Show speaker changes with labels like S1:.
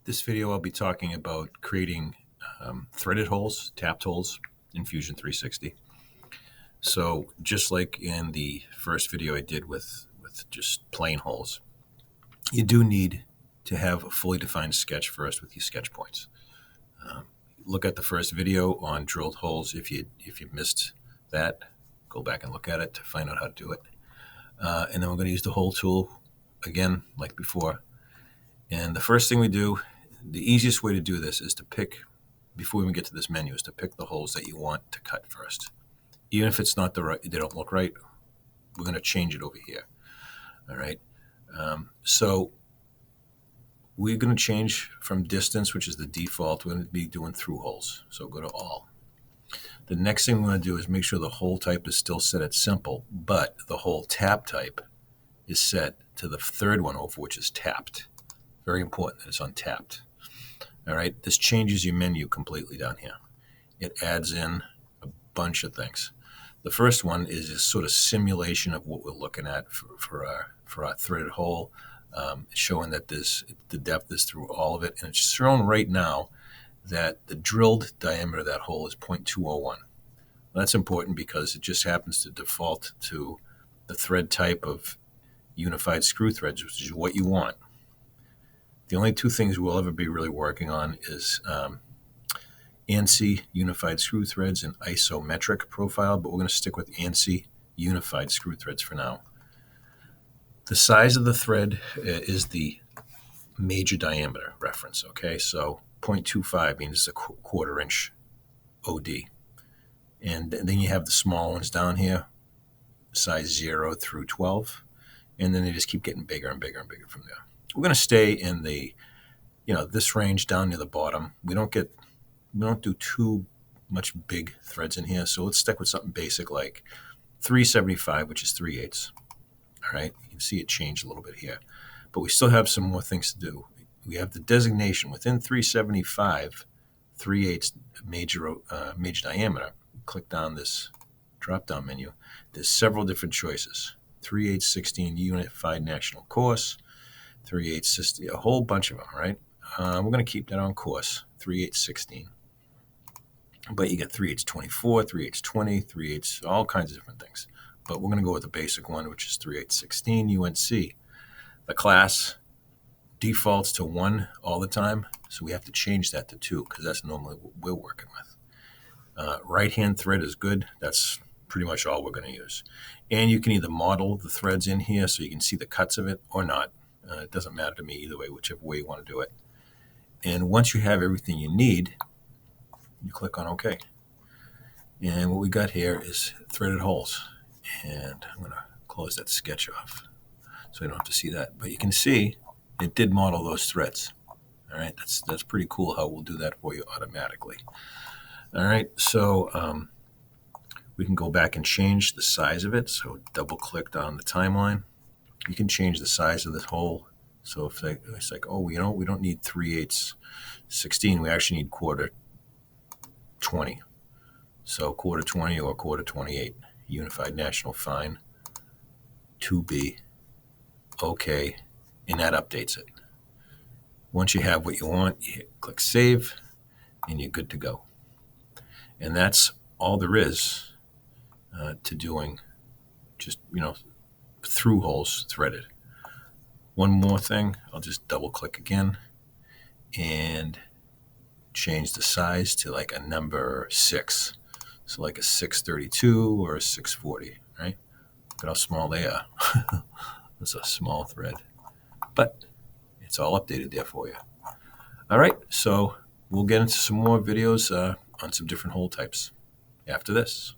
S1: This video I'll be talking about creating threaded holes, tapped holes in Fusion 360. So just like in the first video I did with just plain holes, you do need to have a fully defined sketch first with your sketch points. Look at the first video on drilled holes. If you missed that, go back and look at it to find out how to do it. And then we're going to use the hole tool again, like before. And the first thing we do, the easiest way to do this is to pick, before we even get to this menu, is to pick the holes that you want to cut first. Even if it's not the right, they don't look right, we're going to change it over here. All right. So we're going to change from distance, which is the default. We're going to be doing through holes. So go to all. The next thing we're going to do is make sure the hole type is still set at simple, but the hole tap type is set to the third one over, which is tapped. Very important that it's on tapped. All right. This changes your menu completely down here. It adds in a bunch of things. The first one is a sort of simulation of what we're looking at for our threaded hole. It's showing that the depth is through all of it, and it's shown right now that the drilled diameter of that hole is 0.201. That's important because it just happens to default to the thread type of unified screw threads, which is what you want. The only two things we'll ever be really working on is ANSI unified screw threads and isometric profile, but we're going to stick with ANSI unified screw threads for now. The size of the thread is the major diameter reference, okay? So 0.25 means it's a quarter inch OD. And then you have the small ones down here, size 0 through 12, and then they just keep getting bigger and bigger and bigger from there. We're going to stay in the, this range down near the bottom. We don't do too much big threads in here, so let's stick with something basic like 375, which is 3/8. All right, you can see it changed a little bit here, but we still have some more things to do. We have the designation within 375, 3/8 major diameter. Click down this drop-down menu. There's several different choices. 3/8 16 Unified National Course, 3/8 60, a whole bunch of them, right? We're going to keep that on course, 3/8 16. But you get 3/8 24, 3/8 20, 3/8, all kinds of different things. But we're going to go with the basic one, which is 3/8 16 UNC. The class defaults to 1 all the time, so we have to change that to 2 because that's normally what we're working with. Right-hand thread is good. That's pretty much all we're going to use. And you can either model the threads in here so you can see the cuts of it or not. It doesn't matter to me either way, whichever way you want to do it. And once you have everything you need, you click on OK. And what we got here is threaded holes. And I'm going to close that sketch off so you don't have to see that. But you can see it did model those threads. All right, that's pretty cool how we'll do that for you automatically. All right, so we can go back and change the size of it. So double click on the timeline. You can change the size of this hole. So if it's like, oh, we don't need 3/8 16. We actually need quarter 20. So quarter 20 or quarter 28. Unified National Fine, 2B, OK, and that updates it. Once you have what you want, you click Save, and you're good to go. And that's all there is to doing just, through holes threaded. One more thing, I'll just double click again and change the size to like a number 6. So like a 632 or a 640, right? Look at how small they are. It's a small thread, but it's all updated there for you. All right, so we'll get into some more videos on some different hole types after this.